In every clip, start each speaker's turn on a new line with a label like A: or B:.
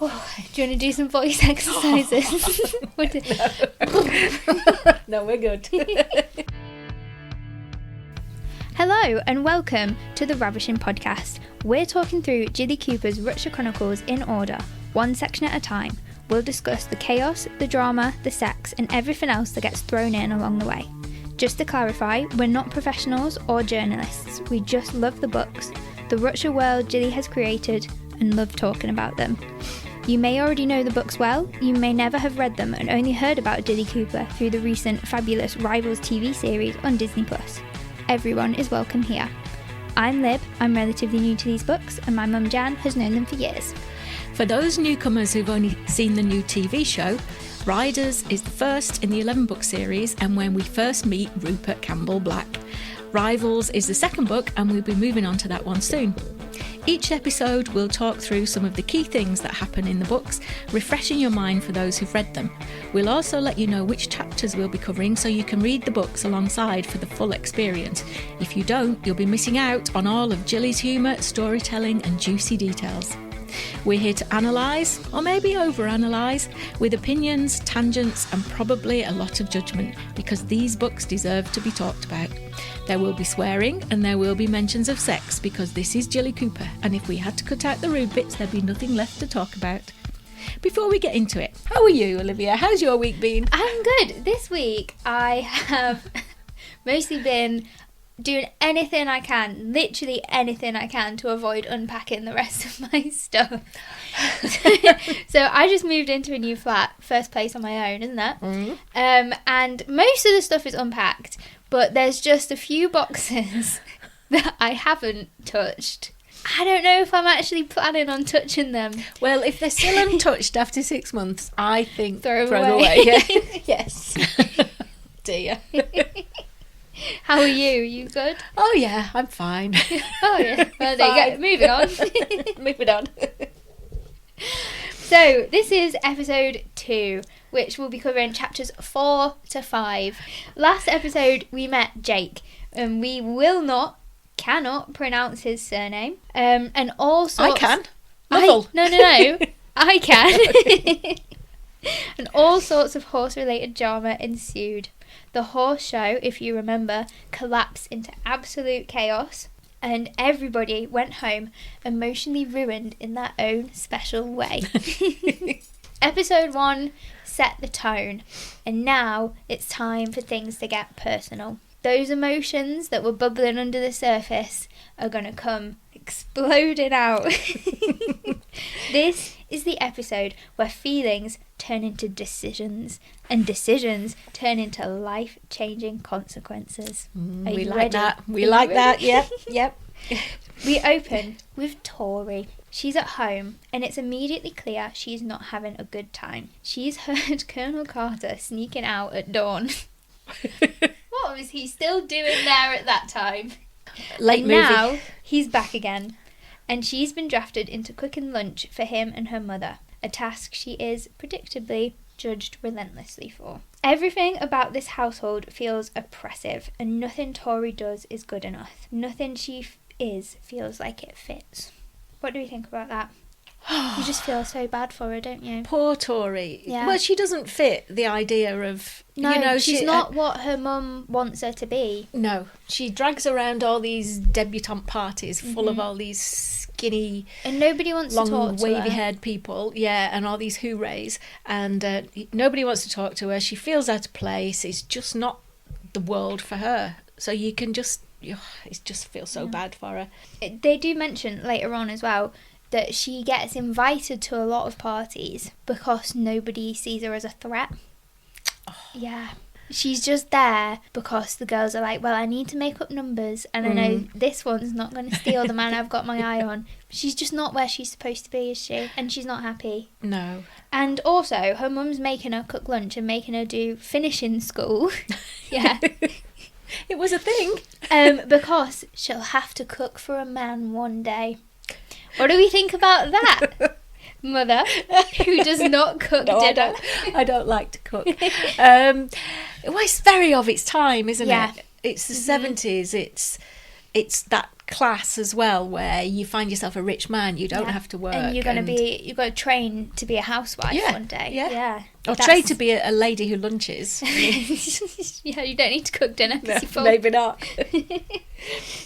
A: Oh, do you want to do some voice exercises?
B: No, we're good.
A: Hello and welcome to the Ravishing Podcast. We're talking through Jilly Cooper's Rutshire Chronicles in order, one section at a time. We'll discuss the chaos, the drama, the sex and everything else that gets thrown in along the way. Just to clarify, we're not professionals or journalists. We just love the books, the Rutshire world Jilly has created, and love talking about them. You may already know the books well, you may never have read them and only heard about Jilly Cooper through the recent fabulous Rivals TV series on Disney+. Everyone is welcome here. I'm Lib, I'm relatively new to these books, and my mum Jan has known them for years.
B: For those newcomers who've only seen the new TV show, Riders is the first in the 11-book series and when we first meet Rupert Campbell Black. Rivals is the second book and we'll be moving on to that one soon. Each episode we'll talk through some of the key things that happen in the books, refreshing your mind for those who've read them. We'll also let you know which chapters we'll be covering so you can read the books alongside for the full experience. If you don't, you'll be missing out on all of Jilly's humour, storytelling and juicy details. We're here to analyse, or maybe overanalyse, with opinions, tangents and probably a lot of judgment, because these books deserve to be talked about. There will be swearing and there will be mentions of sex, because this is Jilly Cooper, and if we had to cut out the rude bits, there'd be nothing left to talk about. Before we get into it, how are you, Olivia? How's your week been?
A: I'm good. This week I have mostly been doing anything I can, literally anything I can, to avoid unpacking the rest of my stuff. So I just moved into a new flat, first place on my own, isn't it?
B: Mm.
A: And most of the stuff is unpacked, but there's just a few boxes that I haven't touched. I don't know if I'm actually planning on touching them.
B: Well, if they're still untouched after 6 months, I think
A: Throw
B: them
A: them
B: away. Yeah.
A: Yes.
B: Dear.
A: How are you? You good?
B: Oh yeah, I'm fine.
A: Oh yeah. Well, there you go. Moving on.
B: Moving on.
A: So, this is episode 2, which will be covering chapters 4 to 5. Last episode, we met Jake, and we cannot pronounce his surname. And all sorts...
B: I can. Lovell.
A: No. I can. And all sorts of horse-related drama ensued. The horse show, if you remember, collapsed into absolute chaos, and everybody went home emotionally ruined in their own special way. Episode 1 set the tone, and now it's time for things to get personal. Those emotions that were bubbling under the surface are going to come exploding out. This is the episode where feelings turn into decisions, and decisions turn into life-changing consequences.
B: We like
A: ready?
B: that. We like that. Yep.
A: We open with Tory. She's at home, and it's immediately clear she's not having a good time. She's heard Colonel Carter sneaking out at dawn. What was he still doing there at that time?
B: Late
A: and
B: movie.
A: Now he's back again, and she's been drafted into cooking lunch for him and her mother, a task she is, predictably, judged relentlessly for. Everything about this household feels oppressive, and nothing Tory does is good enough. Nothing she is feels like it fits. What do we think about that? You just feel so bad for her, don't you?
B: Poor Tory.
A: Yeah.
B: Well, she doesn't fit the idea of...
A: No, she's not what her mum wants her to be.
B: No. She drags around all these debutante parties full of all these skinny...
A: And nobody wants to talk to her.
B: Long, wavy-haired people. Yeah, and all these hoorays. And nobody wants to talk to her. She feels out of place. It's just not the world for her. So you can just... it just feels so bad for her.
A: They do mention later on as well that she gets invited to a lot of parties because nobody sees her as a threat.
B: Oh.
A: Yeah. She's just there because the girls are like, well, I need to make up numbers and I know this one's not going to steal the man I've got my eye on. She's just not where she's supposed to be, is she? And she's not happy.
B: No.
A: And also, her mum's making her cook lunch and making her do finishing school. Yeah.
B: It was a thing.
A: Because she'll have to cook for a man one day. What do we think about that? Mother, who does not cook dinner.
B: I don't like to cook. Well, it's very of its time, isn't it? It's the 70s. It's that class as well, where you find yourself a rich man, you don't have to work,
A: and you've got to train to be a housewife one day.
B: Or train to be a lady who lunches.
A: Yeah, you don't need to cook dinner.
B: No, maybe not.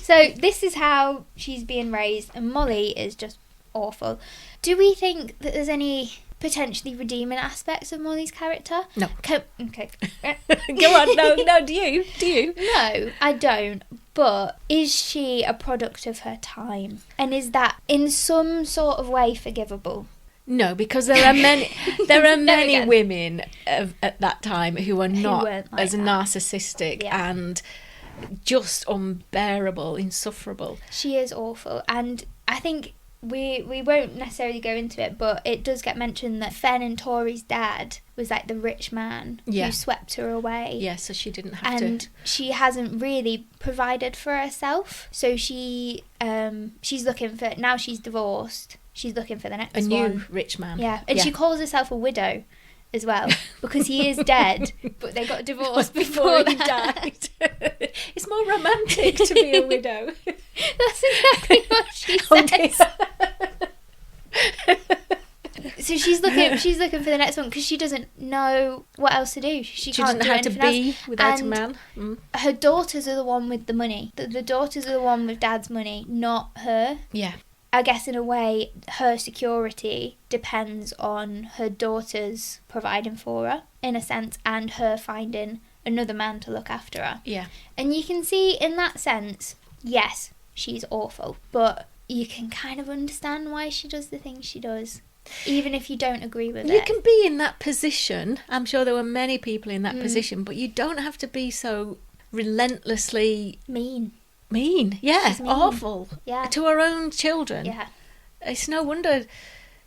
A: So this is how she's being raised, and Molly is just awful. Do we think that there's any potentially redeeming aspects of Molly's character?
B: No.
A: Okay.
B: Go on. No. Do you?
A: No, I don't. But is she a product of her time? And is that in some sort of way forgivable?
B: No, because there are many women at that time who are not as narcissistic and just unbearable, insufferable.
A: She is awful, and I think we won't necessarily go into it, but it does get mentioned that Fen and Tori's dad was like the rich man who swept her away. Yeah,
B: so she didn't have to.
A: And she hasn't really provided for herself, so she's looking for, now she's divorced, she's looking for the next one.
B: A new rich man.
A: Yeah, and she calls herself a widow as well, because he is dead, but they got divorced before he died.
B: It's more romantic to be a widow.
A: That's exactly what she says. So she's looking for the next one because she doesn't know what else to do. She can't
B: doesn't know how to be without a man.
A: Her daughters are the one with the money. The daughters are the one with dad's money, not her.
B: Yeah.
A: I guess in a way, her security depends on her daughters providing for her, in a sense, and her finding another man to look after her.
B: Yeah.
A: And you can see in that sense, yes, she's awful, but you can kind of understand why she does the things she does, even if you don't agree with it.
B: You can be in that position. I'm sure there were many people in that position, but you don't have to be so relentlessly
A: mean.
B: Yeah,
A: mean.
B: Awful.
A: Yeah.
B: To her own children.
A: Yeah.
B: It's no wonder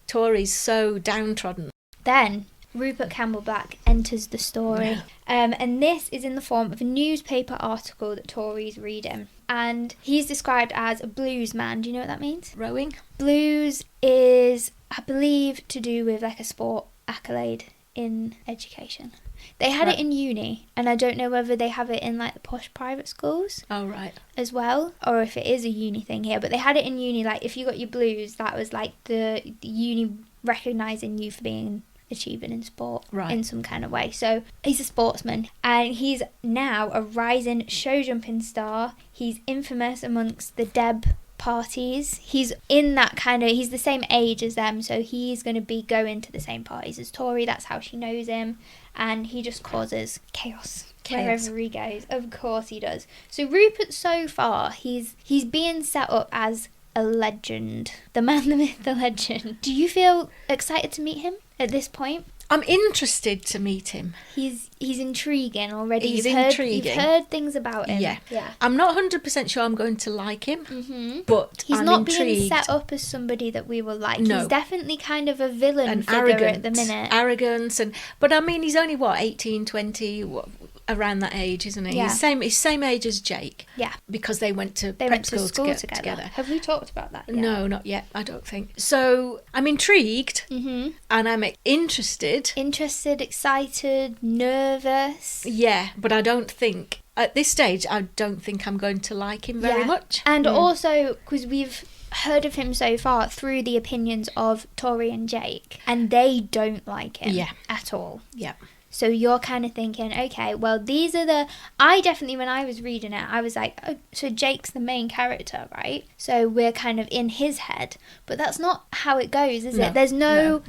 B: Tory's so downtrodden.
A: Then Rupert Campbell Black enters the story. Yeah. And this is in the form of a newspaper article that Tory's reading. And he's described as a blues man. Do you know what that means?
B: Rowing.
A: Blues is, I believe, to do with like a sport accolade in education. They had it in uni, and I don't know whether they have it in like the posh private schools.
B: Oh, right.
A: As well, or if it is a uni thing here. But they had it in uni, like if you got your blues, that was like the uni recognising you for being achieving in sport in some kind of way. So he's a sportsman, and he's now a rising show jumping star. He's infamous amongst the Deb parties. He's in that kind of, he's the same age as them, so he's going to be going to the same parties as Tory. That's how she knows him, and he just causes chaos wherever he goes. Of course he does. So Rupert, so far, he's being set up as a legend, the man, the myth, the legend. Do you feel excited to meet him at this point?
B: I'm interested to meet him.
A: He's intriguing already.
B: He's intriguing.
A: You've heard things about him.
B: Yeah. I'm not 100% sure I'm going to like him, but
A: he's
B: I'm
A: not
B: intrigued.
A: being set up as somebody that we will like.
B: No.
A: He's definitely kind of a villain figure
B: arrogant,
A: at the minute.
B: Arrogance, but I mean, he's only 18, 20, around that age, isn't he?
A: Yeah.
B: He's same age as Jake.
A: Yeah.
B: Because they went to
A: school together. Have we talked about that yet?
B: No, not yet, I don't think. So I'm intrigued, and I'm interested.
A: Excited, nervous.
B: Yeah, but I don't think, at this stage, I don't think I'm going to like him very much.
A: And also, because we've heard of him so far through the opinions of Tory and Jake, and they don't like him at all.
B: Yeah.
A: So you're kind of thinking, okay, well, these are I definitely, when I was reading it, I was like, oh, so Jake's the main character, right? So we're kind of in his head. But that's not how it goes, is it? There's no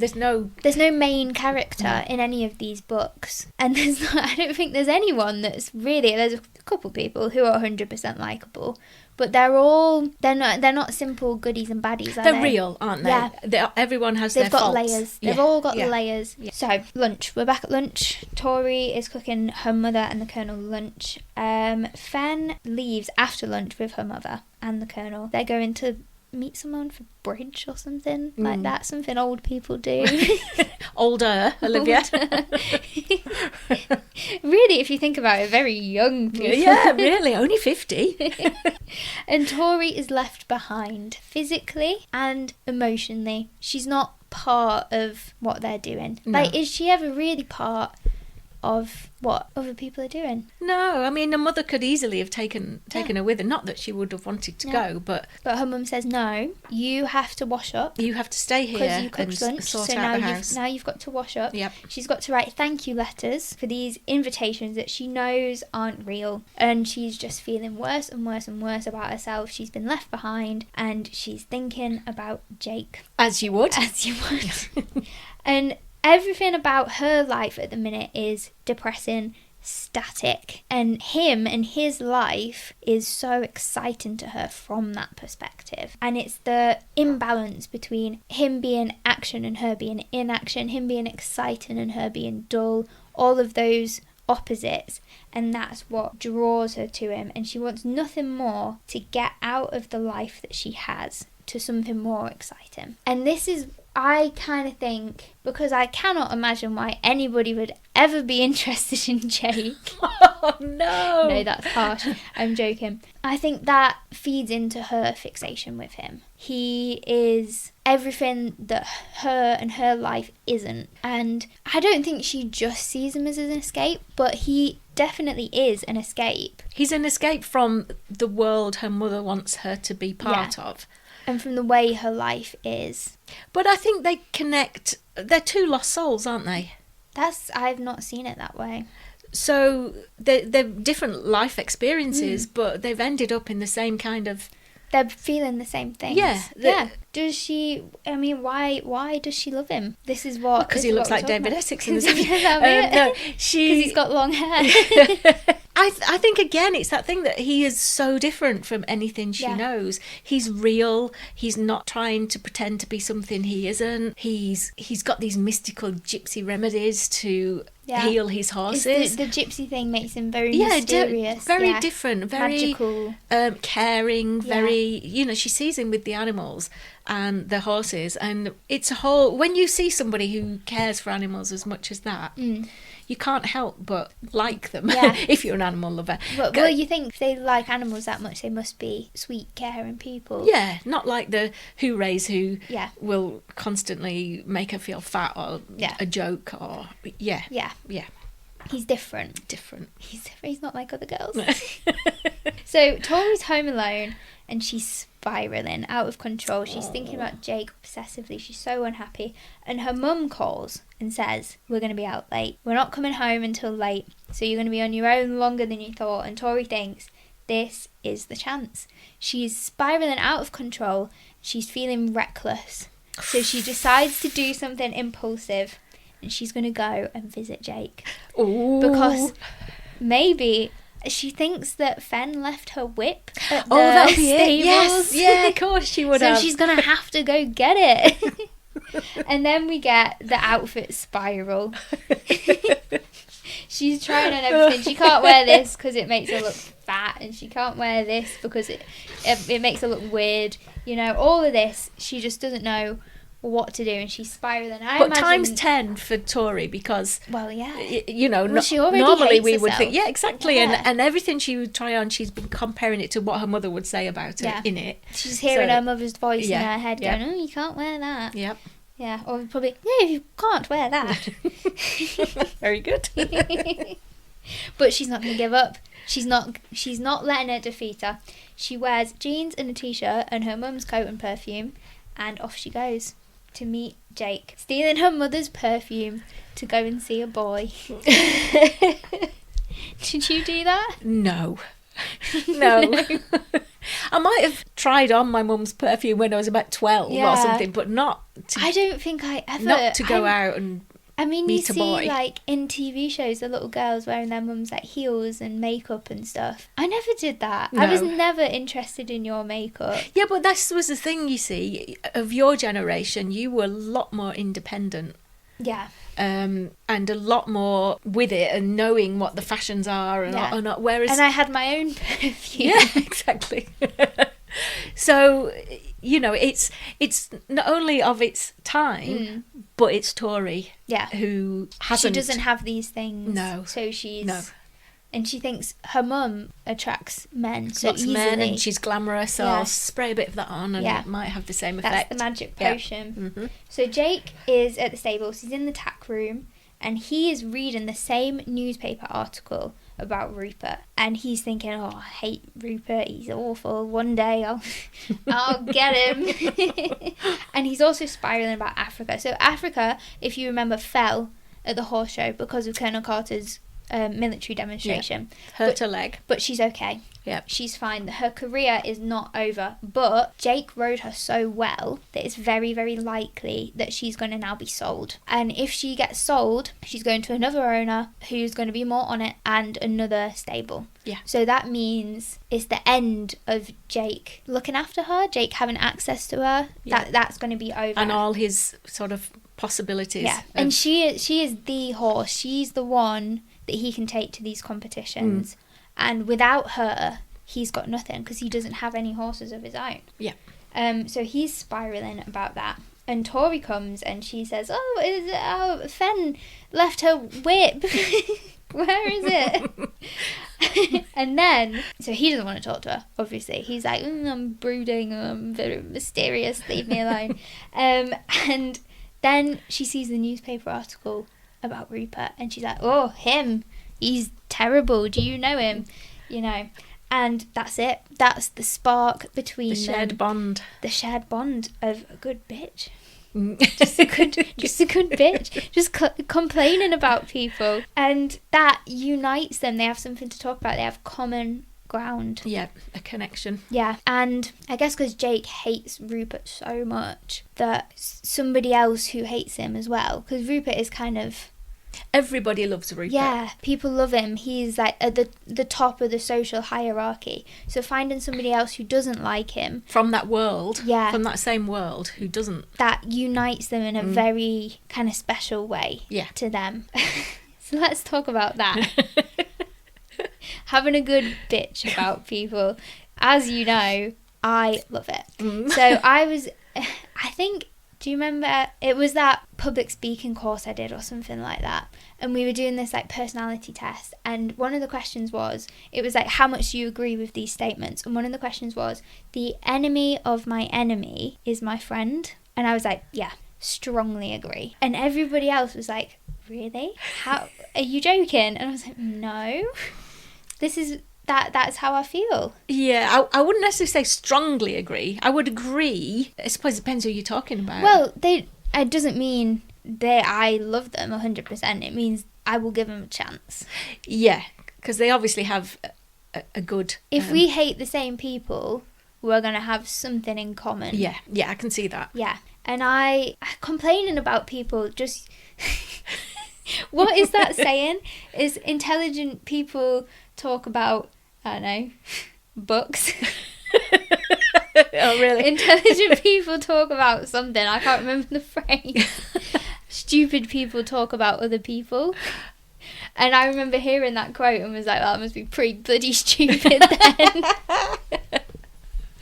A: main character in any of these books. And I don't think there's anyone that's really, there's a couple people who are 100% likeable. But they're not simple goodies and baddies, are they?
B: They're real, aren't they?
A: Yeah.
B: Everyone has
A: their
B: faults.
A: Layers. They've all got the layers. Yeah. So, lunch. We're back at lunch. Tory is cooking her mother and the Colonel lunch. Fen leaves after lunch with her mother and the Colonel. They're going to meet someone for bridge or something like that. Something old people do.
B: Older, Olivia.
A: Really, if you think about it, very young people.
B: Yeah, really, only 50.
A: And Tory is left behind physically and emotionally. She's not part of what they're doing.
B: No.
A: Like, is she ever really part of what other people are doing.
B: No, I mean, her mother could easily have taken her with her. Not that she would have wanted to go, but
A: her mum says, no, you have to wash up.
B: You have to stay here
A: because you cooked
B: and
A: lunch,
B: sort
A: so
B: out the house.
A: now you've got to wash up.
B: Yep.
A: She's got to write thank you letters for these invitations that she knows aren't real, and she's just feeling worse and worse and worse about herself. She's been left behind, and she's thinking about Jake.
B: As you would.
A: And everything about her life at the minute is depressing, static, and him and his life is so exciting to her from that perspective. And it's the imbalance between him being action and her being inaction, him being exciting and her being dull, all of those opposites, and that's what draws her to him, and she wants nothing more to get out of the life that she has to something more exciting. And this is, I kind of think, because I cannot imagine why anybody would ever be interested in Jake.
B: Oh no!
A: No, that's harsh. I'm joking. I think that feeds into her fixation with him. He is everything that her and her life isn't. And I don't think she just sees him as an escape, but he definitely is an escape.
B: He's an escape from the world her mother wants her to be part of.
A: And from the way her life is.
B: But I think they connect. They're two lost souls, aren't they?
A: I've not seen it that way.
B: So they're different life experiences, but they've ended up in the same kind of...
A: They're feeling the same things.
B: Yeah.
A: Does she... I mean, why does she love him? This is what...
B: Because he looks like David Essex in the same...
A: No, because he's got long hair.
B: I think, again, it's that thing that he is so different from anything she knows. He's real. He's not trying to pretend to be something he isn't. He's got these mystical gypsy remedies to heal his horses.
A: The gypsy thing makes him very mysterious.
B: Very different. Very
A: magical.
B: Caring. Very, she sees him with the animals and the horses. And it's a whole... When you see somebody who cares for animals as much as that... You can't help but like them if you're an animal lover.
A: Well, you think if they like animals that much, they must be sweet, caring people.
B: Yeah, not like the hoorays who will constantly make her feel fat or a joke or... Yeah.
A: He's different. He's not like other girls.
B: No.
A: So Tori's home alone and she's spiralling out of control. She's thinking about Jake obsessively. She's so unhappy. And her mum calls and says, we're going to be out late. We're not coming home until late. So you're going to be on your own longer than you thought. And Tori thinks, this is the chance. She's spiralling out of control. She's feeling reckless. So she decides to do something impulsive. And she's going to go and visit Jake.
B: Ooh.
A: Because maybe she thinks that Fen left her whip at the stables.
B: Yes. Yeah, of course she would have.
A: So she's going to have to go get it. And then we get the outfit spiral. She's trying on everything. She can't wear this because it makes her look fat. And she can't wear this because it makes her look weird. All of this, she just doesn't know what to do, and she's spiraling.
B: But times 10 for Tori, because
A: she already
B: normally
A: hates
B: we would
A: herself.
B: think exactly, and everything she would try on, she's been comparing it to what her mother would say about it in it.
A: She's hearing her mother's voice in her head going, oh, you can't wear that. Or probably, you can't wear that.
B: Very good.
A: But she's not going to give up. She's not letting it defeat her. She wears jeans and a t-shirt and her mum's coat and perfume, and off she goes to meet Jake, stealing her mother's perfume to go and see a boy. Did you do that?
B: No. I might have tried on my mum's perfume when I was about 12 or something, but not to...
A: I don't think I ever...
B: Not to go out and meet a boy.
A: You see, like, in TV shows, the little girls wearing their mum's, like, heels and makeup and stuff. I never did that. No. I was never interested in your makeup.
B: Yeah, but that was the thing, you see. Of your generation, you were a lot more independent.
A: Yeah.
B: And a lot more with it and knowing what the fashions are and not. Whereas...
A: And I had my own perfume.
B: Yeah, exactly. So, it's not only of its time, but it's Tori.
A: Yeah.
B: Who hasn't...
A: She doesn't have these things.
B: No.
A: So she's...
B: No.
A: And she thinks her mum attracts men so easily.
B: Men, and she's glamorous, so I'll spray a bit of that on and it might have the same effect.
A: That's the magic potion.
B: Yeah. Mm-hmm.
A: So Jake is at the stables. He's in the tack room and he is reading the same newspaper article about Rupert, and he's thinking, oh, I hate Rupert, he's awful, one day I'll get him. And he's also spiralling about Africa. So Africa, if you remember, fell at the horse show because of Colonel Carter's military demonstration.
B: Hurt her leg.
A: But she's okay.
B: Yeah.
A: She's fine. Her career is not over. But Jake rode her so well that it's very, very likely that she's going to now be sold. And if she gets sold, she's going to another owner who's going to be more on it, and another stable.
B: Yeah.
A: So that means it's the end of Jake looking after her, Jake having access to her.
B: Yeah.
A: That's going to be over.
B: And all his sort of possibilities.
A: Yeah. And she is the horse. She's the one that he can take to these competitions. And without her, he's got nothing because he doesn't have any horses of his own.
B: Yeah.
A: So he's spiralling about that. And Tory comes and she says, Fen left her whip. Where is it? And then, so he doesn't want to talk to her, obviously. He's like, I'm brooding, I'm very mysterious, leave me alone. And then she sees the newspaper article about Rupert and she's like, oh, him, he's terrible, do you know him? You know, and that's it. That's the spark between
B: the shared bond.
A: The shared bond of a good bitch. just a good bitch, just complaining about people, and that unites them. They have something to talk about. They have common ground.
B: Yeah, a connection.
A: Yeah, and I guess because Jake hates Rupert so much that somebody else who hates him as well, because Rupert is kind of...
B: Everybody loves Rupert.
A: Yeah, people love him. He's like at the top of the social hierarchy. So finding somebody else who doesn't like him...
B: From that world.
A: Yeah.
B: From that same world who doesn't.
A: That unites them in a very kind of special way to them. So let's talk about that. Having a good bitch about people. As you know, I love it. So I think... Do you remember, it was that public speaking course I did or something like that, and we were doing this like personality test, and one of the questions was, it was like, how much do you agree with these statements? And one of the questions was, the enemy of my enemy is my friend. And I was like, yeah, strongly agree. And everybody else was like, really? How, are you joking? And I was like, no, this is... That's how I feel.
B: Yeah, I wouldn't necessarily say strongly agree. I would agree. I suppose it depends who you're talking about.
A: Well, it doesn't mean that I love them 100%. It means I will give them a chance.
B: Yeah, because they obviously have a good...
A: If we hate the same people, we're going to have something in common.
B: Yeah, I can see that.
A: Yeah, and I complaining about people just... What is that saying? Is intelligent people talk about, I don't know, books?
B: Oh, really?
A: Intelligent people talk about something. I can't remember the phrase. Stupid people talk about other people. And I remember hearing that quote and was like, that must be pretty bloody stupid then.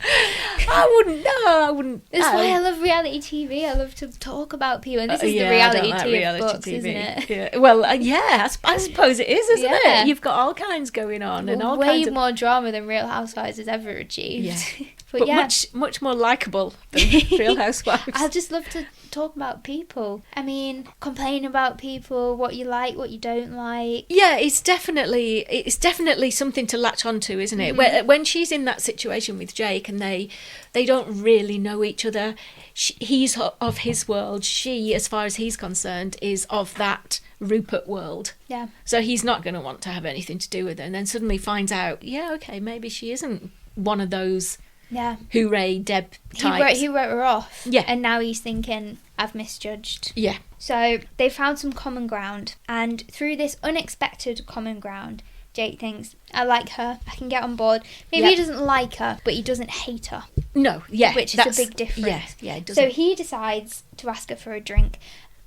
A: I wouldn't. That's why I love reality TV. I love to talk about people. And this is the reality TV of books, TV. Isn't it?
B: Yeah. Well, I suppose it is, isn't it? You've got all kinds going on. And all
A: way
B: kinds of...
A: more drama than Real Housewives has ever achieved.
B: Yeah. but much more likeable than Real Housewives.
A: I just love to talk about people. I mean, complain about people, what you like, what you don't like.
B: Yeah, it's definitely something to latch onto, isn't it? When she's in that situation with Jake and they don't really know each other, he's of his world, she, as far as he's concerned, is of that Rupert world.
A: Yeah.
B: So he's not going to want to have anything to do with her, and then suddenly finds out, okay, maybe she isn't one of those...
A: Yeah.
B: Hooray, Deb types.
A: He wrote her off.
B: Yeah.
A: And now he's thinking, I've misjudged.
B: Yeah.
A: So they found some common ground. And through this unexpected common ground, Jake thinks, I like her. I can get on board. Maybe he doesn't like her, but he doesn't hate her.
B: No, yeah.
A: Which is a big difference.
B: Yeah, it doesn't.
A: So he decides to ask her for a drink.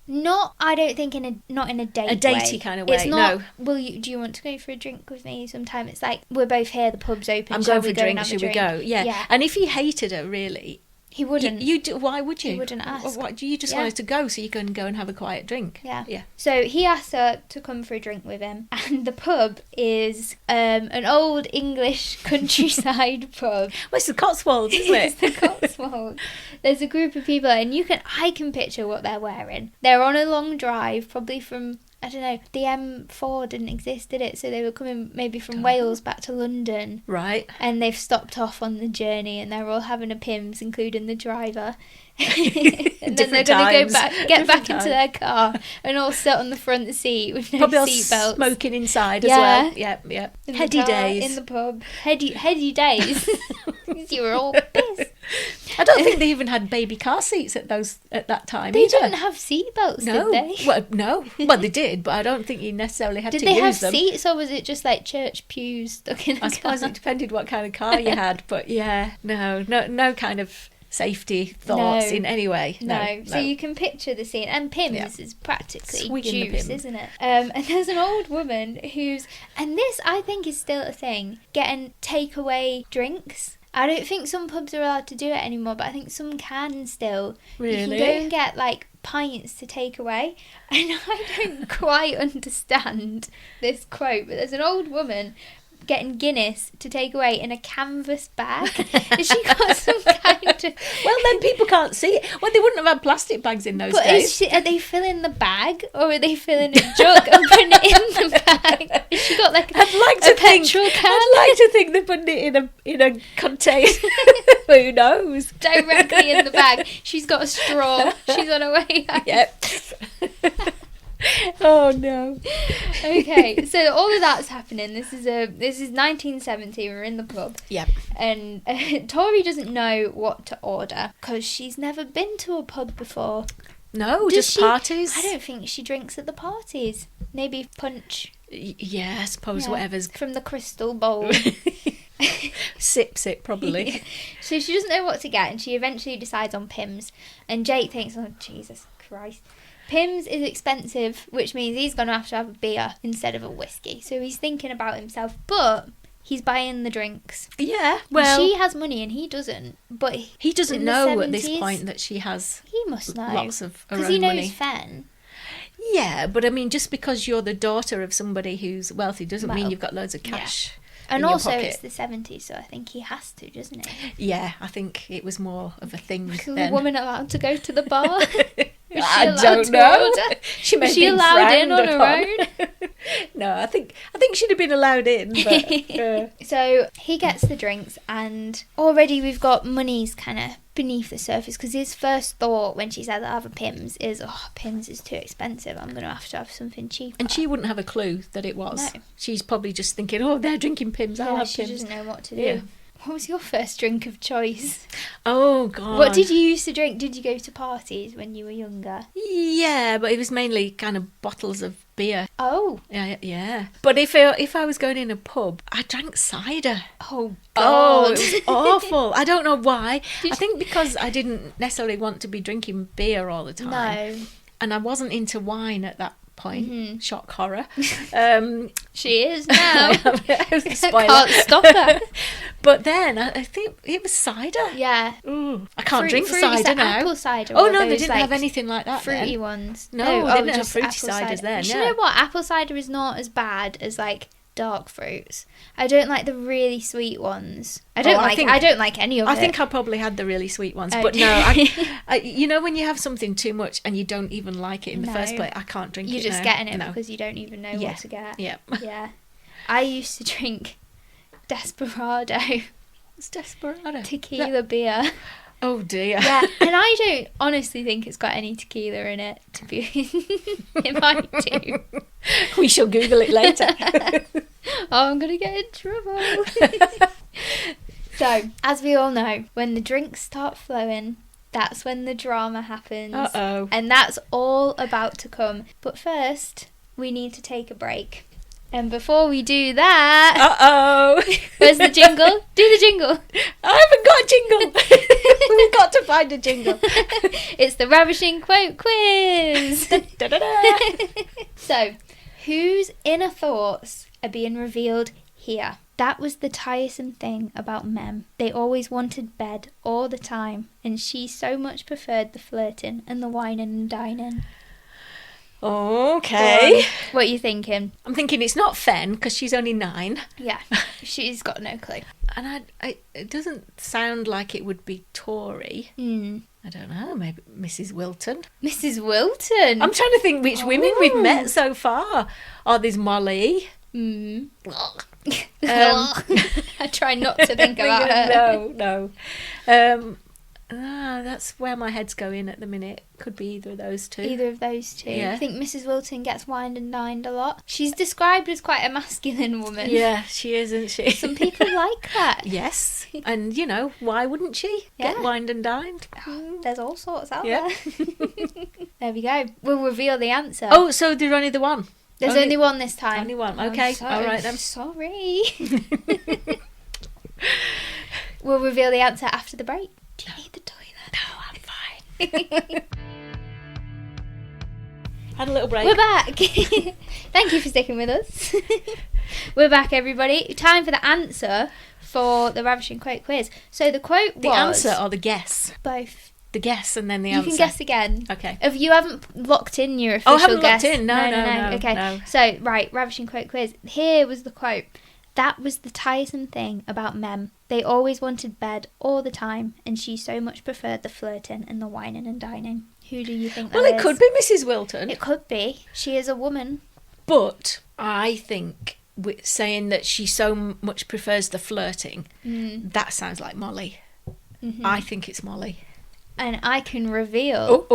A: I don't think not in a date
B: a datey
A: way.
B: Kind of way.
A: It's not,
B: no.
A: Do you want to go for a drink with me sometime? It's like, we're both here, the pub's open.
B: I'm
A: going
B: for a drink, should we go? Yeah. And if he hated her, really...
A: He wouldn't.
B: Why would you?
A: He wouldn't ask.
B: What, you just wanted to go so you can go and have a quiet drink.
A: Yeah. So he asked her to come for a drink with him. And the pub is an old English countryside pub.
B: Well, it's the Cotswolds, isn't it?
A: It's the Cotswolds. There's a group of people and I can picture what they're wearing. They're on a long drive, probably from I don't know, the M4 didn't exist, did it? So they were coming maybe from Wales back to London.
B: Right.
A: And they've stopped off on the journey and they're all having a Pimm's, including the driver. And then they're going to get back into their car and all sit on the front seat with no seatbelts.
B: Smoking inside as well. Yep. Heady days.
A: In the pub. Heady days. You were all pissed.
B: I don't think they even had baby car seats at that time.
A: They didn't have seatbelts, did they?
B: Well, no. Well, they did, but I don't think you necessarily had to use them.
A: Did they have seats, or was it just like church pews stuck in a car?
B: I suppose it depended what kind of car you had, but no kind of safety thoughts in any way. No.
A: So you can picture the scene, and Pimm's is practically
B: Swigging
A: juice, isn't it? And there's an old woman who's, and this I think is still a thing, getting takeaway drinks. I don't think some pubs are allowed to do it anymore, but I think some can still.
B: Really?
A: You can go and get like pints to take away, and I don't quite understand this quote, but there's an old woman getting Guinness to take away in a canvas bag. Has she got some kind of...
B: Well, then people can't see it. Well, they wouldn't have had plastic bags in those days.
A: Are they filling the bag, or are they filling a jug and putting it in the bag? Has she got like a petrol can?
B: I'd like to think they're putting it in a container. Who knows?
A: Directly in the bag. She's got a straw. She's on her way out.
B: Yep. Oh no.
A: Okay, so all of that's happening. This is 1970. We're in the pub.
B: Yep.
A: And Tori doesn't know what to order because she's never been to a pub before.
B: No, just parties.
A: I don't think she drinks at the parties. Maybe punch.
B: Yeah, I suppose whatever's
A: from the crystal bowl.
B: Sips it probably.
A: So she doesn't know what to get, and she eventually decides on Pimm's. And Jake thinks, oh Jesus Christ. Pimm's is expensive, which means he's going to have a beer instead of a whiskey. So he's thinking about himself, but he's buying the drinks.
B: Yeah, well...
A: She has money and he doesn't, but...
B: He doesn't know at this point that she has...
A: He must know.
B: Lots of her own
A: money. Because he knows
B: money.
A: Fen.
B: Yeah, but I mean, just because you're the daughter of somebody who's wealthy doesn't mean you've got loads of cash.
A: Yeah. And also, it's the 70s, so I think he has to, doesn't he?
B: Yeah, I think it was more of a thing
A: Was
B: then.
A: the woman allowed to go to the bar?
B: I don't know. Was she
A: allowed in on her own?
B: No, I think she'd have been allowed in. But,
A: So he gets the drinks, and already we've got monies kind of beneath the surface, because his first thought when she said I'll have a Pimm's is, Pimm's is too expensive, I'm going to have something cheaper.
B: And she wouldn't have a clue that it was.
A: No.
B: She's probably just thinking, they're drinking Pimm's, I'll have Pimm's.
A: She doesn't know what to do.
B: Yeah.
A: What was your first drink of choice?
B: Oh, God.
A: What did you used to drink? Did you go to parties when you were younger?
B: Yeah, but it was mainly kind of bottles of beer.
A: Oh.
B: Yeah. But if I was going in a pub, I drank cider.
A: Oh, God.
B: Oh, it was awful. I don't know why. I think because I didn't necessarily want to be drinking beer all the time.
A: No.
B: And I wasn't into wine at that point. Mm-hmm. Shock horror.
A: She is now.
B: Spoiler.
A: Can't stop her.
B: But then I think it was cider.
A: Yeah.
B: Ooh, I can't drink cider now.
A: Apple cider.
B: Oh no, they didn't have anything like that.
A: Fruity ones.
B: No, they didn't have fruity ciders then.
A: You know what? Apple cider is not as bad as like dark fruits. I don't like the really sweet ones. I don't like any of it.
B: I think I probably had the really sweet ones, but no, I you know when you have something too much and you don't even like it in the first place, I can't drink it.
A: You're just getting it because you don't even know what to get.
B: Yeah.
A: Yeah. I used to drink Desperado.
B: It's Desperado.
A: Tequila beer.
B: Oh dear.
A: Yeah, and I don't honestly think it's got any tequila in it, to be it might do.
B: We shall Google it later.
A: I'm going to get in trouble. So, as we all know, when the drinks start flowing, that's when the drama happens.
B: Uh-oh.
A: And that's all about to come. But first, we need to take a break. And before we do that...
B: Uh-oh.
A: Where's the jingle? Do the jingle.
B: I haven't got a jingle. We've got to find a jingle.
A: It's the Ravishing Quote Quiz. So, whose inner thoughts are being revealed here? That was the tiresome thing about Mem. They always wanted bed all the time, and she so much preferred the flirting and the whining and dining.
B: Okay.
A: What are you thinking?
B: I'm thinking it's not Fen, because she's only 9.
A: Yeah, she's got no clue.
B: And it doesn't sound like it would be Tory. I don't know, maybe Mrs. Wilton.
A: Mrs. Wilton?
B: I'm trying to think which women we've met so far. Oh, there's Molly.
A: I try not to think about her.
B: No. That's where my head's going at the minute. Could be either of those two.
A: Either of those two.
B: Yeah.
A: I think Mrs. Wilton gets wined and dined a lot. She's described as quite a masculine woman.
B: Yeah, she is, isn't she?
A: Some people like that.
B: Yes. And, why wouldn't she get wined and dined?
A: There's all sorts out
B: Yeah.
A: there. There we go. We'll reveal the answer.
B: Oh, so there's only the one?
A: There's only one this time.
B: Only one. Okay. All right then.
A: Sorry. We'll reveal the answer after the break. Do you need the toilet?
B: No, I'm fine. Had a little break.
A: We're back. Thank you for sticking with us. We're back, everybody. Time for the answer for the Ravishing Quote Quiz. So the quote was...
B: The answer or the guess?
A: Both.
B: The guess and then the
A: you
B: answer.
A: You can guess again.
B: Okay.
A: If you haven't locked in your official
B: guess. Oh, I haven't
A: guess.
B: locked in. No.
A: Okay.
B: No.
A: So, right, Ravishing Quote Quiz. Here was the quote. That was the tiresome thing about men. They always wanted bed all the time, and she so much preferred the flirting and the whining and dining. Who do you think that is?
B: Well, it could be Mrs. Wilton.
A: It could be. She is a woman.
B: But I think saying that she so much prefers the flirting, that sounds like Molly. Mm-hmm. I think it's Molly.
A: And I can reveal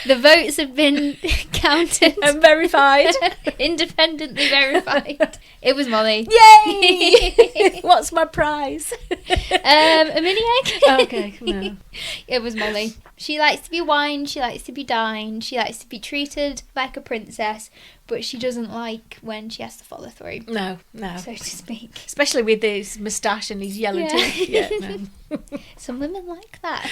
A: the votes have been counted
B: and verified.
A: Independently verified. It was Molly.
B: Yay! What's my prize?
A: A mini egg.
B: Okay, no.
A: It was Molly. She likes to be wined, she likes to be dined, she likes to be treated like a princess, but she doesn't like when she has to follow through.
B: No.
A: So to speak.
B: Especially with his moustache and his yellow teeth. Yeah, no.
A: Some women like that.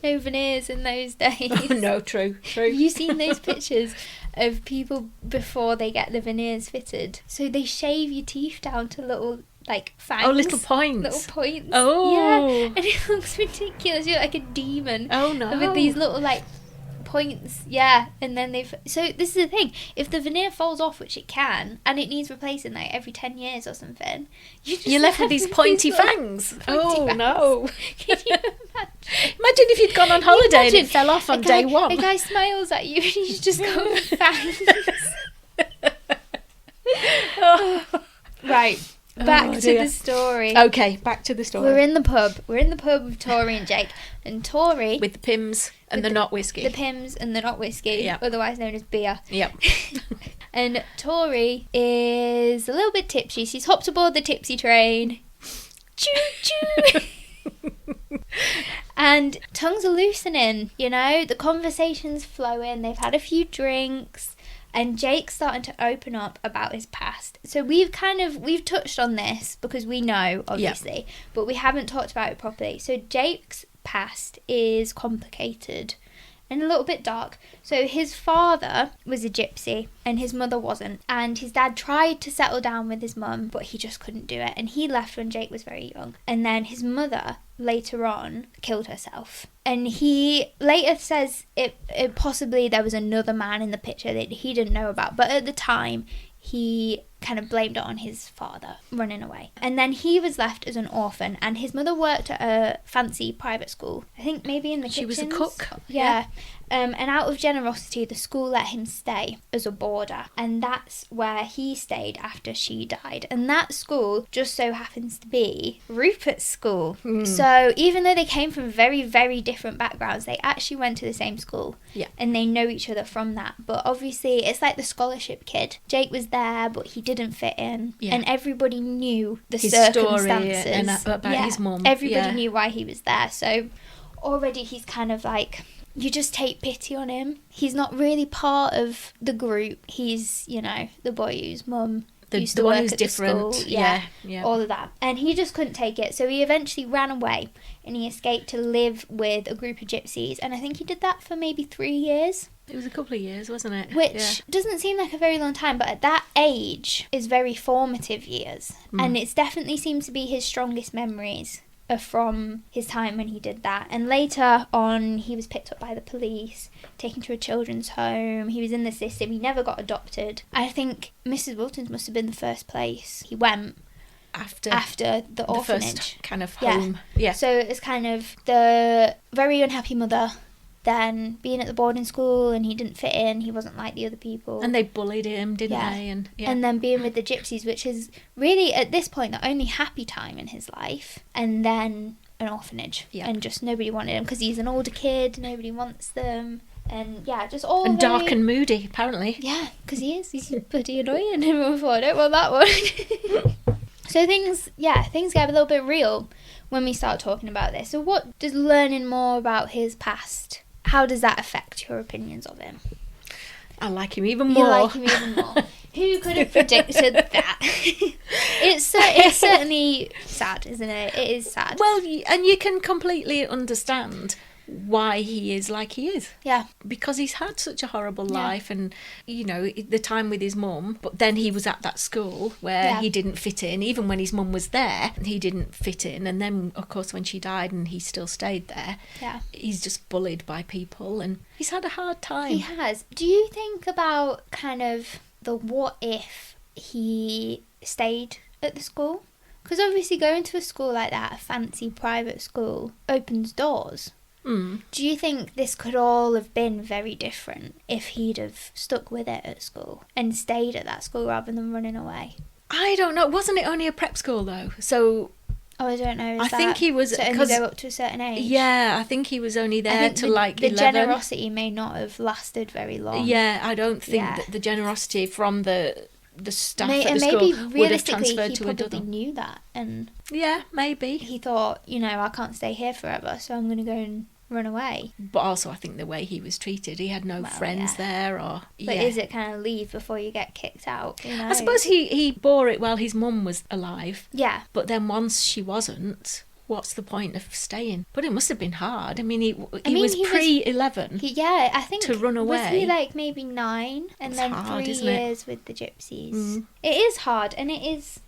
A: No veneers in those days.
B: Oh, no, true.
A: Have you seen those pictures of people before they get the veneers fitted? So they shave your teeth down to little, like, fangs.
B: Oh, little points.
A: Little points.
B: Oh.
A: Yeah, and it looks ridiculous. You're like a demon.
B: Oh, no.
A: With these little, like, points. Yeah, and then they've... So this is the thing. If the veneer falls off, which it can, and it needs replacing, like, every 10 years or something,
B: you're left with these pointy fangs.
A: Fangs.
B: No.
A: Can you imagine?
B: Imagine if you'd gone on holiday and it fell off on day one.
A: A guy smiles at you and he's just got fangs. Right, back to the story.
B: Okay, back to the story.
A: We're in the pub with Tory and Jake. And Tory...
B: With the Pims and the not whiskey.
A: The Pims and the not whiskey, otherwise known as beer.
B: Yep.
A: And Tory is a little bit tipsy. She's hopped aboard the tipsy train. Choo-choo! And tongues are loosening, the conversation's flowing, they've had a few drinks, and Jake's starting to open up about his past. So we've touched on this because we know, obviously, but we haven't talked about it properly. So Jake's past is complicated and a little bit dark. So his father was a gypsy and his mother wasn't. And his dad tried to settle down with his mum, but he just couldn't do it. And he left when Jake was very young. And then his mother, later on, killed herself. And he later says it possibly there was another man in the picture that he didn't know about. But at the time, he kind of blamed it on his father running away. And then he was left as an orphan, and his mother worked at a fancy private school. I think maybe in the kitchens.
B: She was a cook.
A: Yeah. And out of generosity, the school let him stay as a boarder. And that's where he stayed after she died. And that school just so happens to be Rupert's school. So even though they came from very, very different backgrounds, they actually went to the same school.
B: Yeah.
A: And they know each other from that. But obviously, it's like the scholarship kid. Jake was there, but he didn't fit in. Yeah. And everybody knew the
B: his
A: circumstances.
B: Story and about his mum.
A: Everybody knew why he was there. So already he's kind of like... You just take pity on him. He's not really part of the group. He's, the boy whose mum used to work at the school. Yeah, all of that. And he just couldn't take it. So he eventually ran away and he escaped to live with a group of gypsies. And I think he did that for maybe 3 years.
B: It was a couple of years, wasn't it?
A: Which doesn't seem like a very long time, but at that age is very formative years. And it definitely seems to be his strongest memories are from his time when he did that. And later on, he was picked up by the police, taken to a children's home. He was in the system. He never got adopted. I think Mrs. Wilton's must have been the first place he went after the orphanage.
B: First kind of home. Yeah.
A: So it's kind of the very unhappy mother, then being at the boarding school and he didn't fit in, he wasn't like the other people.
B: And they bullied him, didn't they?
A: And then being with the gypsies, which is really, at this point, the only happy time in his life. And then an orphanage. Yeah. And just nobody wanted him because he's an older kid, nobody wants them. And just all
B: and very... dark and moody, apparently.
A: Yeah, because he's bloody annoying. Everyone thought, I don't want that one. So things get a little bit real when we start talking about this. So what does learning more about his past, how does that affect your opinions of him?
B: I like him even more.
A: You like him even more. Who could have predicted that? It's certainly sad, isn't it? It is sad.
B: Well, and you can completely understand why he is like he is.
A: Yeah.
B: Because he's had such a horrible life and, the time with his mum, but then he was at that school where he didn't fit in. Even when his mum was there, he didn't fit in. And then, of course, when she died and he still stayed there, he's just bullied by people and he's had a hard time.
A: He has. Do you think about kind of the what if he stayed at the school? Because obviously going to a school like that, a fancy private school, opens doors. Do you think this could all have been very different if he'd have stuck with it at school and stayed at that school rather than running away?
B: I don't know. Wasn't it only a prep school though? So
A: I don't know.
B: I think he was
A: to only go up to a certain age.
B: Yeah, I think he was only there to
A: the
B: 11.
A: Generosity may not have lasted very long.
B: Yeah, I don't think that the generosity from the staff at the
A: maybe
B: school would have transferred to a
A: probably
B: dozen.
A: Knew that, and
B: maybe
A: he thought, I can't stay here forever, so I'm going to go and run away.
B: But also, I think the way he was treated, he had no friends there, or
A: But is it kind of leave before you get kicked out?
B: I suppose he bore it while his mum was alive.
A: Yeah.
B: But then once she wasn't, what's the point of staying? But it must have been hard. I mean, he was pre-11.
A: I think
B: to run away.
A: Was he like maybe 9, and then
B: hard,
A: 3 years with the gypsies? It is hard, and it is